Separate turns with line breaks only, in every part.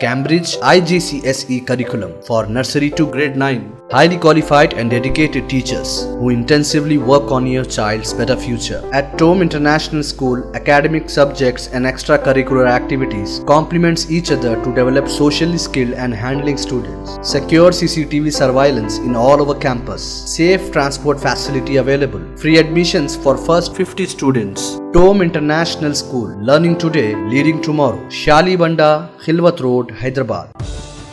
Cambridge, IGCSE curriculum for nursery to grade 9. Highly qualified and dedicated teachers who intensively work on your child's better future. At Tome International School, academic subjects and extracurricular activities complements each other to develop socially skilled and handling students. Secure CCTV surveillance in all over campus. Safe transport facility available. Free admissions for first 50 students. Tome International School, learning today, leading tomorrow. Shali Banda, Khilwat Road, Hyderabad.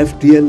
FTL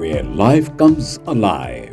where life comes alive.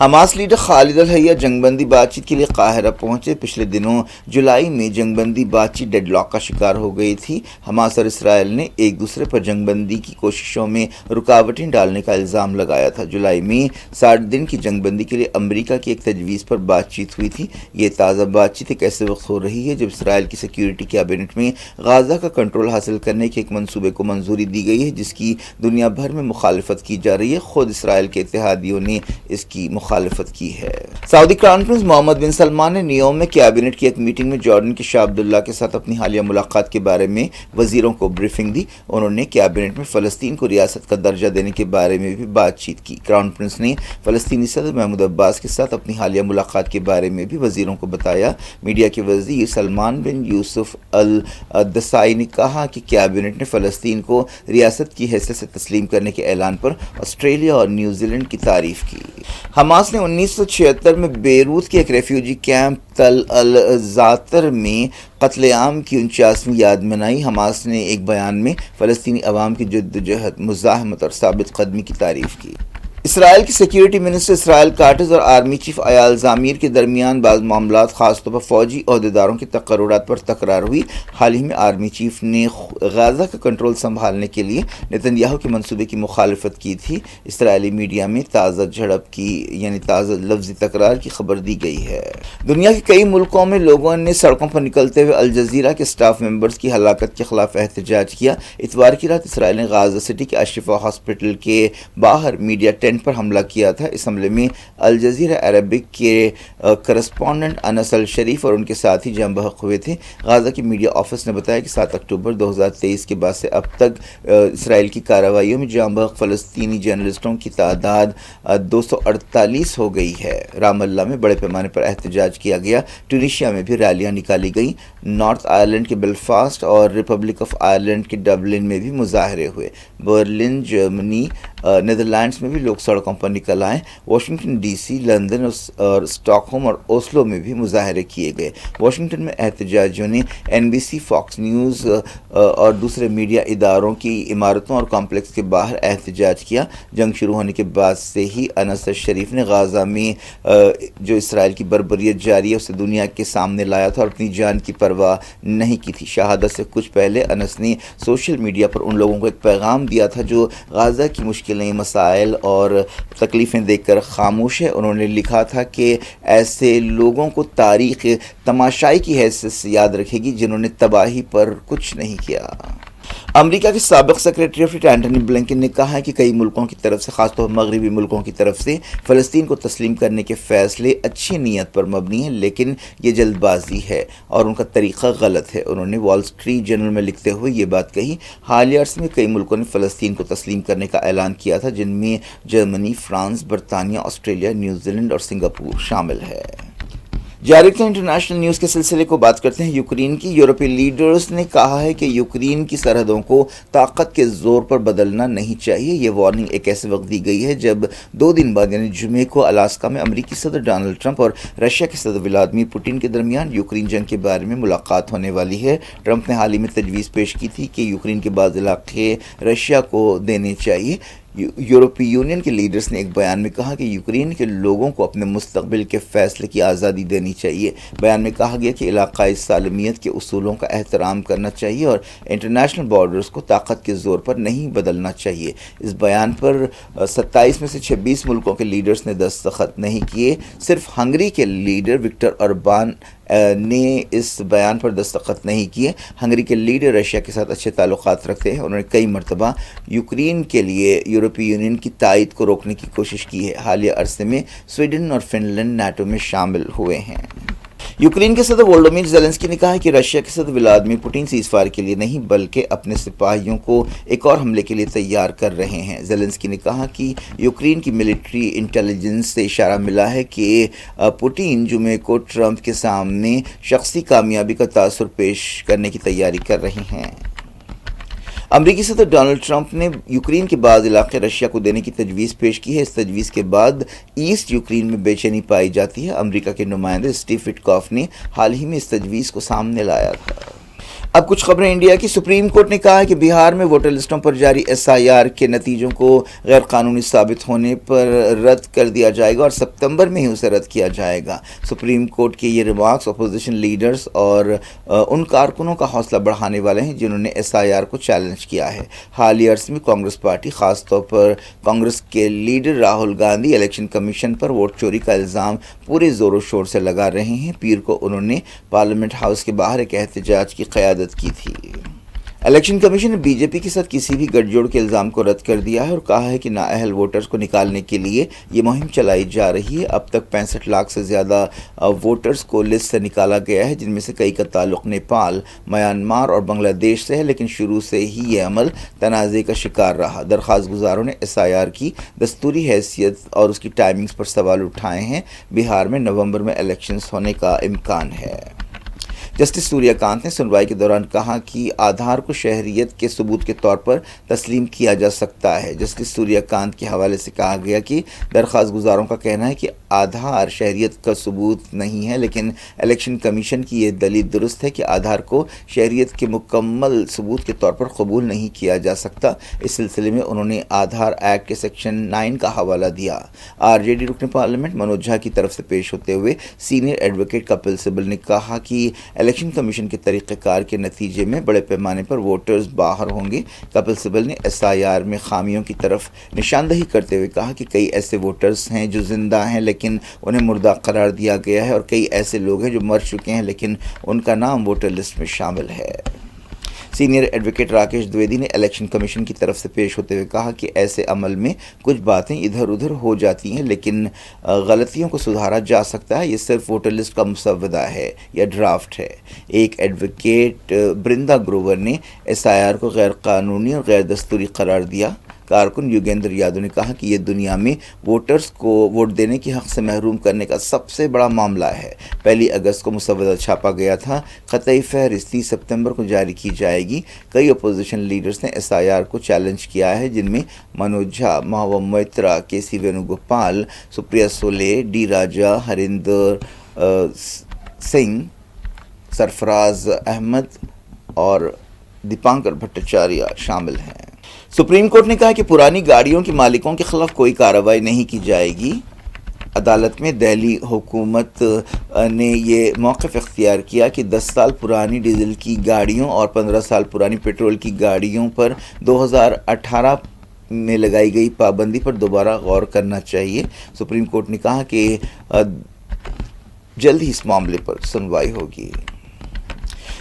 Hamas leader خالد الحیہ جنگ بندی بات چیت کے لیے قاہرہ پہنچے۔ پچھلے دنوں جولائی میں جنگ بندی بات چیت ڈیڈ لاک کا شکار ہو گئی تھی۔ حماس اور اسرائیل نے ایک دوسرے پر جنگ بندی کی کوششوں میں رکاوٹیں ڈالنے کا الزام لگایا تھا۔ جولائی میں 60 دن کی جنگ بندی کے لیے امریکہ کی ایک تجویز پر بات چیت ہوئی تھی۔ یہ تازہ بات چیت ایک ایسے وقت ہو رہی ہے جب اسرائیل کی سیکیورٹی کیبنٹ میں غازہ کا کنٹرول حاصل کرنے کے ایک منصوبے کو منظوری دی گئی ہے جس کی دنیا بھر میں مخالفت کی جا رہی ہے۔ خود اسرائیل کے اتحادیوں نے اس کی مخالفت کی ہے۔ سعودی کراؤن پرنس محمد بن سلمان نے نیوم میں کیبنٹ کی ایک میٹنگ میں جارڈن کے شاہ عبداللہ کے ساتھ اپنی حالیہ ملاقات کے بارے میں وزیروں کو بریفنگ دی۔ انہوں نے کیبنٹ میں فلسطین کو ریاست کا درجہ دینے کے بارے میں بھی بات چیت کی۔ کراؤن پرنس نے فلسطینی صدر محمود عباس کے ساتھ اپنی حالیہ ملاقات کے بارے میں بھی وزیروں کو بتایا۔ میڈیا کے وزیر سلمان بن یوسف الدسائی نے کہا کہ کیبنٹ نے فلسطین کو ریاست کی حیثیت سے تسلیم کرنے کے اعلان پر آسٹریلیا اور نیوزی لینڈ کی تعریف کی۔ حماس نے 1976 میں بیروت کے ایک ریفیوجی کیمپ تل الزاتر میں قتل عام کی 49ویں یاد منائی۔ حماس نے ایک بیان میں فلسطینی عوام کی جدوجہد، مزاحمت اور ثابت قدمی کی تعریف کی۔ اسرائیل کی سیکیورٹی منسٹر اسرائیل کاٹز اور آرمی چیف ایال زامیر کے درمیان بعض معاملات خاص طور پر فوجی عہدیداروں کے تقررات پر تکرار ہوئی۔ حال ہی میں آرمی چیف نے غزہ کا کنٹرول سنبھالنے کے لیے نتن یاہو کے منصوبے کی مخالفت کی تھی۔ اسرائیلی میڈیا میں تازہ جھڑپ کی تازہ لفظی تکرار کی خبر دی گئی ہے۔ دنیا کے کئی ملکوں میں لوگوں نے سڑکوں پر نکلتے ہوئے الجزیرہ کے سٹاف ممبرز کی ہلاکت کے خلاف احتجاج کیا۔ اتوار کی رات اسرائیل نے غازہ سٹی کے الشفا ہاسپٹل کے باہر میڈیا ٹینٹ پر حملہ کیا تھا۔ اس حملے میں الجزیرہ عربک کے کرسپونڈنٹ انس الشریف اور ان کے ساتھی جاں بحق ہوئے تھے۔ غزہ کی میڈیا آفس نے بتایا کہ 7 اکتوبر 2023 کے بعد سے اب تک اسرائیل کی کارروائیوں میں جاں بحق فلسطینی جرنلسٹوں کی تعداد 248 ہو گئی ہے۔ رام اللہ میں بڑے پیمانے پر احتجاج کیا گیا۔ ٹونیشیا میں بھی ریلیاں نکالی گئیں۔ نارتھ آئرلینڈ کے بیلفاسٹ اور ریپبلک آف آئرلینڈ کے ڈبلن میں بھی مظاہرے ہوئے۔ برلن، جرمنی، نیدرلینڈز میں بھی لوگ سڑکوں پر نکل آئے۔ واشنگٹن ڈی سی، لندن اور اسٹاک ہوم اور اوسلو میں بھی مظاہرے کیے گئے۔ واشنگٹن میں احتجاجیوں نے NBC، فاکس نیوز اور دوسرے میڈیا اداروں کی عمارتوں اور کمپلیکس کے باہر احتجاج کیا۔ جنگ شروع ہونے کے بعد سے ہی انس الشریف نے غزہ میں جو اسرائیل کی بربریت جاری ہے اسے دنیا کے سامنے لایا تھا اور اپنی جان کی پرواہ نہیں کی تھی۔ شہادت سے کچھ پہلے انس نے سوشل میڈیا پر ان لوگوں کو ایک پیغام دیا تھا جو غزہ کی مشکلیں، مسائل اور تکلیفیں دیکھ کر خاموش ہے۔ انہوں نے لکھا تھا کہ ایسے لوگوں کو تاریخ تماشائی کی حیثیت سے یاد رکھے گی جنہوں نے تباہی پر کچھ نہیں کیا۔ امریکہ کے سابق secretary of state Antony Blinken نے کہا ہے کہ کئی ملکوں کی طرف سے، خاص طور پر مغربی ملکوں کی طرف سے فلسطین کو تسلیم کرنے کے فیصلے اچھی نیت پر مبنی ہیں لیکن یہ جلد بازی ہے اور ان کا طریقہ غلط ہے۔ انہوں نے وال اسٹریٹ جرنل میں لکھتے ہوئے یہ بات کہی۔ حالیہ عرصے میں کئی ملکوں نے فلسطین کو تسلیم کرنے کا اعلان کیا تھا جن میں جرمنی، فرانس، برطانیہ، آسٹریلیا، نیوزی لینڈ اور سنگاپور شامل ہے۔ جاری رکھتے ہیں انٹرنیشنل نیوز کے سلسلے کو، بات کرتے ہیں یوکرین کی۔ یورپی لیڈرز نے کہا ہے کہ یوکرین کی سرحدوں کو طاقت کے زور پر بدلنا نہیں چاہیے۔ یہ وارننگ ایک ایسے وقت دی گئی ہے جب 2 دن بعد یعنی جمعے کو الاسکا میں امریکی صدر ڈونلڈ ٹرمپ اور رشیا کے صدر ولادیمیر پوٹن کے درمیان یوکرین جنگ کے بارے میں ملاقات ہونے والی ہے۔ ٹرمپ نے حال ہی میں تجویز پیش کی تھی کہ یوکرین کے بعض علاقے رشیا کو دینے چاہیے۔ یورپی یونین کے لیڈرز نے ایک بیان میں کہا کہ یوکرین کے لوگوں کو اپنے مستقبل کے فیصلے کی آزادی دینی چاہیے۔ بیان میں کہا گیا کہ علاقائی سالمیت کے اصولوں کا احترام کرنا چاہیے اور انٹرنیشنل بارڈرز کو طاقت کے زور پر نہیں بدلنا چاہیے۔ اس بیان پر 27 میں سے 26 ملکوں کے لیڈرز نے دستخط نہیں کیے۔ صرف ہنگری کے لیڈر وکٹر اربان نے اس بیان پر دستخط نہیں کیے۔ ہنگری کے لیڈر رشیا کے ساتھ اچھے تعلقات رکھتے ہیں۔ انہوں نے کئی مرتبہ یوکرین کے لیے یورپی یونین کی تائید کو روکنے کی کوشش کی ہے۔ حالیہ عرصے میں سویڈن اور فن لینڈ نیٹو میں شامل ہوئے ہیں۔ یوکرین کے صدر وولودیمیر زیلنسکی نے کہا ہے کہ رشیا کے صدر ولادیمیر پوٹن سیز فائر کے لیے نہیں بلکہ اپنے سپاہیوں کو ایک اور حملے کے لیے تیار کر رہے ہیں۔ زیلنسکی نے کہا کہ یوکرین کی ملٹری انٹیلیجنس سے اشارہ ملا ہے کہ پوٹن جمعے کو ٹرمپ کے سامنے شخصی کامیابی کا تاثر پیش کرنے کی تیاری کر رہے ہیں۔ امریکی صدر ڈونلڈ ٹرمپ نے یوکرین کے بعض علاقے رشیا کو دینے کی تجویز پیش کی ہے۔ اس تجویز کے بعد ایسٹ یوکرین میں بے چینی پائی جاتی ہے۔ امریکہ کے نمائندے اسٹیو وٹکاف نے حال ہی میں اس تجویز کو سامنے لایا تھا۔ اب کچھ خبریں انڈیا کی۔ سپریم کورٹ نے کہا ہے کہ بہار میں ووٹر لسٹوں پر جاری SIR کے نتیجوں کو غیر قانونی ثابت ہونے پر رد کر دیا جائے گا اور ستمبر میں ہی اسے رد کیا جائے گا۔ سپریم کورٹ کے یہ ریمارکس اپوزیشن لیڈرز اور ان کارکنوں کا حوصلہ بڑھانے والے ہیں جنہوں نے SIR کو چیلنج کیا ہے۔ حالیہ عرصے میں کانگریس پارٹی، خاص طور پر کانگریس کے leader Rahul Gandhi, election commission پر ووٹ چوری کا الزام پورے زور و شور سے لگا رہے ہیں۔ پیر کو انہوں نے پارلیمنٹ ہاؤس کے باہر ایک احتجاج کی قیادت کی تھی۔ الیکشن کمیشن نے BJP کے ساتھ کسی بھی گٹھ جوڑ کے الزام کو رد کر دیا ہے اور کہا ہے کہ نااہل ووٹرز کو نکالنے کے لیے یہ مہم چلائی جا رہی ہے۔ اب تک 65 لاکھ سے زیادہ ووٹرز کو لسٹ سے نکالا گیا ہے، جن میں سے کئی کا تعلق نیپال، میانمار اور بنگلہ دیش سے ہے، لیکن شروع سے ہی یہ عمل تنازع کا شکار رہا۔ درخواست گزاروں نے SIR کی دستوری حیثیت اور اس کی ٹائمنگز پر سوال اٹھائے ہیں۔ بہار میں نومبر میں الیکشنز ہونے کا امکان ہے۔ جسٹس سوریہ کانت نے سنوائی کے دوران کہا کہ آدھار کو شہریت کے ثبوت کے طور پر تسلیم کیا جا سکتا ہے۔ جسٹس سوریہ کانت کے حوالے سے کہا گیا کہ درخواست گزاروں کا کہنا ہے کہ آدھار شہریت کا ثبوت نہیں ہے، لیکن الیکشن کمیشن کی یہ دلیل درست ہے کہ آدھار کو شہریت کے مکمل ثبوت کے طور پر قبول نہیں کیا جا سکتا۔ اس سلسلے میں انہوں نے آدھار ایکٹ کے سیکشن 9 کا حوالہ دیا۔ RJD رکن پارلیمنٹ منوج جھا کی طرف سے پیش ہوتے ہوئے سینئر ایڈوکیٹ کپل سبل نے کہا کہ الیکشن کمیشن کے طریقہ کار کے نتیجے میں بڑے پیمانے پر ووٹرز باہر ہوں گے۔ کپل سبل نے SIR میں خامیوں کی طرف نشاندہی کرتے ہوئے کہا کہ کئی ایسے ووٹرز ہیں جو زندہ ہیں لیکن انہیں مردہ قرار دیا گیا ہے، اور کئی ایسے لوگ ہیں جو مر چکے ہیں لیکن ان کا نام ووٹر لسٹ میں شامل ہے۔ سینئر ایڈوکیٹ راکیش دویدی نے الیکشن کمیشن کی طرف سے پیش ہوتے ہوئے کہا کہ ایسے عمل میں کچھ باتیں ادھر ادھر ہو جاتی ہیں، لیکن غلطیوں کو سدھارا جا سکتا ہے۔ یہ صرف ووٹر لسٹ کا مسودہ ہے یا ڈرافٹ ہے۔ ایک ایڈوکیٹ برندا گروور نے SIR کو غیر قانونی اور غیر دستوری قرار دیا۔ کارکن یوگیندر یادو نے کہا کہ یہ دنیا میں ووٹرز کو ووٹ دینے کے حق سے محروم کرنے کا سب سے بڑا معاملہ ہے۔ 1 اگست کو مسودہ چھاپا گیا تھا۔ قطعی فہرست 30 ستمبر کو جاری کی جائے گی۔ کئی اپوزیشن لیڈرز نے SIR کو چیلنج کیا ہے، جن میں منوج جھا، مہوا موئترا، KC وینوگوپال، سپریا سولے، ڈی راجا، ہریندر سنگھ، سرفراز احمد اور دیپانکر بھٹاچاریہ شامل ہیں۔ سپریم کورٹ نے کہا کہ پرانی گاڑیوں کے مالکوں کے خلاف کوئی کارروائی نہیں کی جائے گی۔ عدالت میں دہلی حکومت نے یہ موقف اختیار کیا کہ 10 سال پرانی ڈیزل کی گاڑیوں اور 15 سال پرانی پیٹرول کی گاڑیوں پر 2018 میں لگائی گئی پابندی پر دوبارہ غور کرنا چاہیے۔ سپریم کورٹ نے کہا کہ جلد ہی اس معاملے پر سنوائی ہوگی۔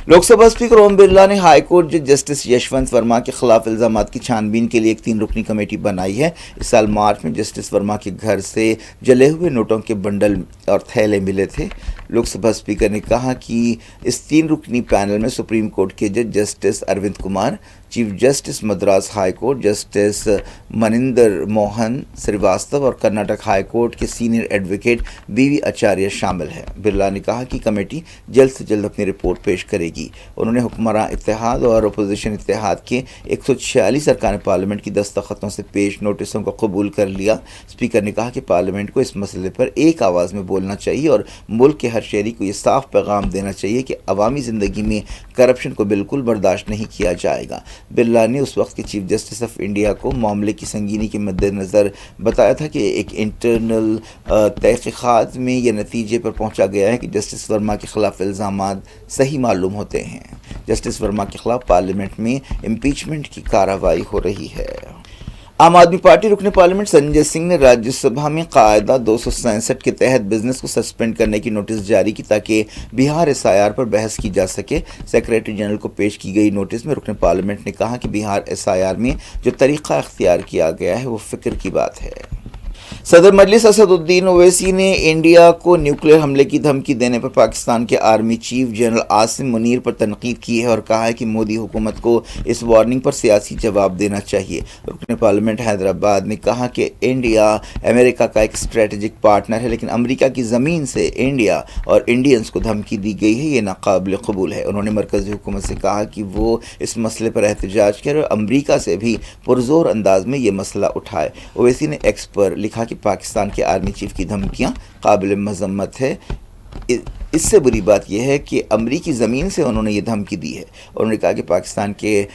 لوک سبھا اسپیکر اوم برلا نے ہائی کورٹ جج جسٹس یشونت ورما کے خلاف الزامات کی چھان بین کے لیے ایک 3 رکنی کمیٹی بنائی ہے۔ اس سال مارچ میں جسٹس ورما کے گھر سے جلے ہوئے نوٹوں کے بنڈل اور تھیلے ملے تھے۔ لوک سبھا اسپیکر نے کہا کہ اس 3 رکنی پینل میں سپریم کورٹ کے جج justice Arvind Kumar, chief justice Madras high court justice Maninder Mohan Srivastava اور کرناٹک ہائی کورٹ کے سینئر ایڈوکیٹ BV آچاریہ شامل ہیں۔ برلا نے کہا کہ کمیٹی جلد سے جلد اپنی رپورٹ پیش کرے گی۔ انہوں نے حکمراں اتحاد اور اپوزیشن اتحاد کے 146 ارکان پارلیمنٹ کی دستخطوں سے پیش نوٹسوں کو قبول کر لیا۔ اسپیکر نے کہا کہ پارلیمنٹ کو اس مسئلے پر ایک آواز میں بولنا چاہیے اور ملک کے ہر شہری کو یہ صاف پیغام دینا چاہیے کہ عوامی زندگی میں کرپشن کو بالکل برداشت نہیں کیا جائے گا۔ برلا نے اس وقت کے چیف جسٹس آف انڈیا کو معاملے کی سنگینی کے مد نظر بتایا تھا کہ ایک انٹرنل تحقیقات میں یہ نتیجے پر پہنچا گیا ہے کہ جسٹس ورما کے خلاف الزامات صحیح معلوم ہوتے ہیں۔ جسٹس ورما کے خلاف پارلیمنٹ میں امپیچمنٹ کی کارروائی ہو رہی ہے۔ عام آدمی پارٹی رکن پارلیمنٹ سنجے سنگھ نے راجیہ سبھا میں قاعدہ 267 کے تحت بزنس کو سسپینڈ کرنے کی نوٹس جاری کی تاکہ بہار SIR پر بحث کی جا سکے۔ سیکریٹری جنرل کو پیش کی گئی نوٹس میں رکن پارلیمنٹ نے کہا کہ بہار SIR میں جو طریقہ اختیار کیا گیا ہے وہ فکر کی بات ہے۔ صدر مجلس اسد الدین اویسی نے انڈیا کو نیوکلیئر حملے کی دھمکی دینے پر پاکستان کے army chief general Asim Munir پر تنقید کی ہے اور کہا ہے کہ مودی حکومت کو اس وارننگ پر سیاسی جواب دینا چاہیے۔ رکن پارلیمنٹ حیدرآباد نے کہا کہ انڈیا امریکہ کا ایک اسٹریٹجک پارٹنر ہے، لیکن امریکہ کی زمین سے انڈیا اور انڈینز کو دھمکی دی گئی ہے، یہ ناقابل قبول ہے۔ انہوں نے مرکزی حکومت سے کہا کہ وہ اس مسئلے پر احتجاج کرے اور امریکہ سے بھی پرزور انداز میں یہ مسئلہ اٹھائے۔ اویسی نے ایکس پر لکھا کہ پاکستان کے آرمی چیف کی دھمکیاں قابل مذمت ہے۔ اس سے بری بات یہ ہے کہ امریکی زمین سے انہوں نے یہ دھمکی دی ہے. انہوں نے کہا کہ پاکستان کے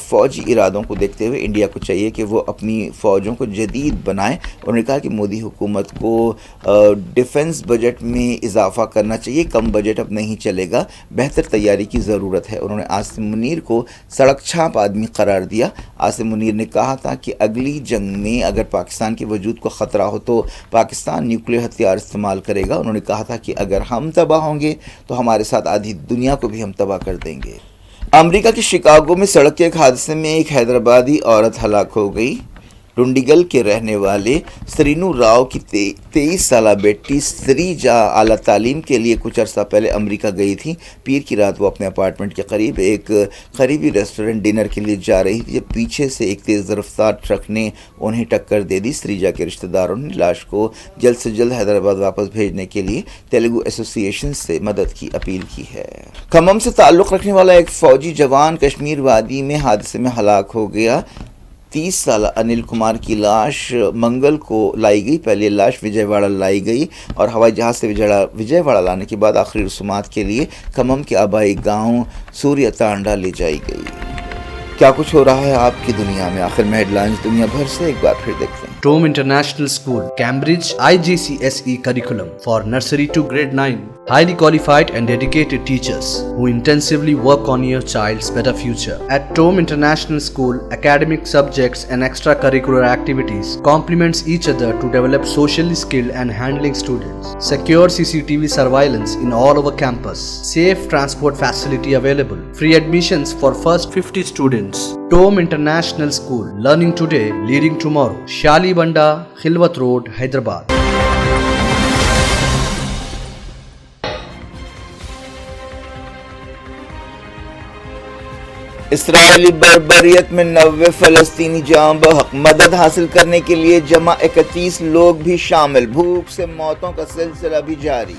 فوجی ارادوں کو دیکھتے ہوئے انڈیا کو چاہیے کہ وہ اپنی فوجوں کو جدید بنائے. انہوں نے کہا کہ مودی حکومت کو ڈیفنس بجٹ میں اضافہ کرنا چاہیے، کم بجٹ اب نہیں چلے گا، بہتر تیاری کی ضرورت ہے. انہوں نے عاصم منیر کو سڑک چھاپ آدمی قرار دیا. عاصم منیر نے کہا تھا کہ اگلی جنگ میں اگر پاکستان کے وجود کو خطرہ ہو تو پاکستان نیوکلیئر ہتھیار استعمال کرے گا. انہوں نے کہا تھا کہ اگر ہم تباہ ہوں گے تو ہمارے ساتھ آدھی دنیا کو بھی ہم تباہ کر دیں گے. امریکہ کے شکاگو میں سڑک کے ایک حادثے میں ایک حیدرآبادی عورت ہلاک ہو گئی. ڈنڈیگل کے رہنے والے سرینو راؤ کی 23 سالہ بیٹی سریجا اعلیٰ تعلیم کے لیے کچھ عرصہ پہلے امریکہ گئی تھی. پیر کی رات وہ اپنے اپارٹمنٹ کے قریب ایک قریبی ریسٹورنٹ ڈنر کے لیے جا رہی تھی جب پیچھے سے ایک تیز رفتار ٹرک نے انہیں ٹکر دے دی. سریجا کے رشتہ داروں نے لاش کو جلد سے جلد حیدرآباد واپس بھیجنے کے لیے تیلگو ایسوسی ایشن سے مدد کی اپیل کی ہے. کھمم سے تعلق رکھنے والا ایک فوجی جوان کشمیر وادی میں حادثے میں ہلاک ہو گیا. 30 سالہ انل کمار کی لاش منگل کو لائی گئی. پہلے لاش وجے واڑہ لائی گئی اور ہوائی جہاز سے وجے واڑہ لانے کے بعد آخری رسومات کے لیے کھمم کے آبائی گاؤں سوریہ تانڈا لے جائی گئی. کیا کچھ ہو رہا ہے آپ کی دنیا میں؟ آخر میں ہیڈ لائنز دنیا بھر سے ایک بار پھر دیکھتے ہیں.
Tome International School, Cambridge IGCSE curriculum for nursery to grade 9. Highly qualified and dedicated teachers who intensively work on your child's better future. At Tome International School, academic subjects and extracurricular activities complements each other to develop socially skilled and handling students. Secure CCTV surveillance in all over campus. Safe transport facility available. Free admissions for first 50 students. Tome International School, learning today, leading tomorrow. Shali Banda, Khilwat Road, Hyderabad.
اسرائیلی بربریت میں 90 فلسطینی جاں بحق. مدد حاصل کرنے کے لیے جمع 31 لوگ بھی شامل. بھوک سے موتوں کا سلسلہ بھی جاری.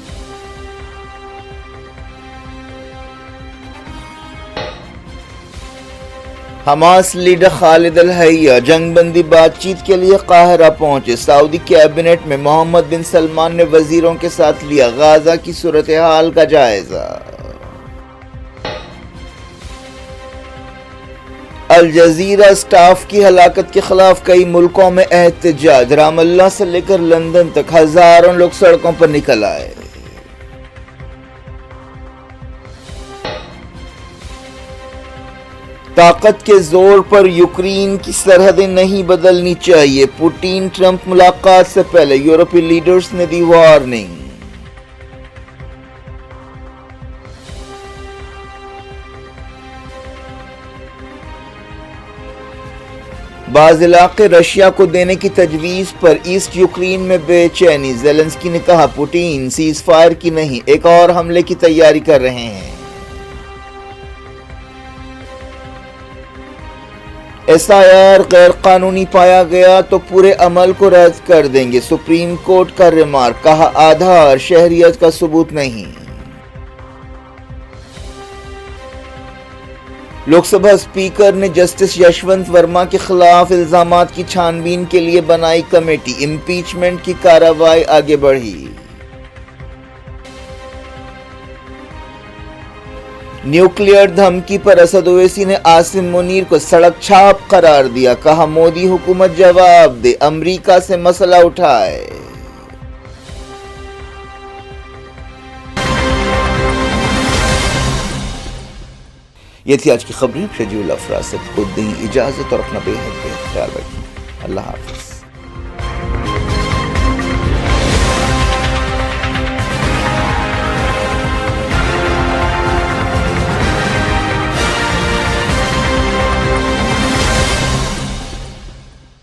حماس لیڈر خالد الحیہ جنگ بندی بات چیت کے لیے قاہرہ پہنچے. سعودی کیبنٹ میں محمد بن سلمان نے وزیروں کے ساتھ لیا غزہ کی صورتحال کا جائزہ. الجزیرہ سٹاف کی ہلاکت کے خلاف کئی ملکوں میں احتجاج. رام اللہ سے لے کر لندن تک ہزاروں لوگ سڑکوں پر نکل آئے. طاقت کے زور پر یوکرین کی سرحدیں نہیں بدلنی چاہیے. پوٹین ٹرمپ ملاقات سے پہلے یورپی لیڈرز نے دی وارننگ. بعض علاقے رشیا کو دینے کی تجویز پر ایسٹ یوکرین میں بے چینی. زیلنسکی نے کہا پوٹین سیز فائر کی نہیں ایک اور حملے کی تیاری کر رہے ہیں. SIR غیر قانونی پایا گیا تو پورے عمل کو رد کر دیں گے. سپریم کورٹ کا ریمارک. کہا آدھار شہریت کا ثبوت نہیں. لوک سبھا اسپیکر نے جسٹس یشونت ورما کے خلاف الزامات کی چھان بین کے لیے بنائی کمیٹی. امپیچمنٹ کی کارروائی آگے بڑھی. نیوکلیئر دھمکی پر اسد اویسی نے عاصم منیر کو سڑک چھاپ قرار دیا. کہا مودی حکومت جواب دے، امریکہ سے مسئلہ اٹھائے. یہ تھی آج کی خبریں. شجیع الافراد سے خود دیں اجازت اور اپنا بے حد خیال رکھیں. اللہ حافظ.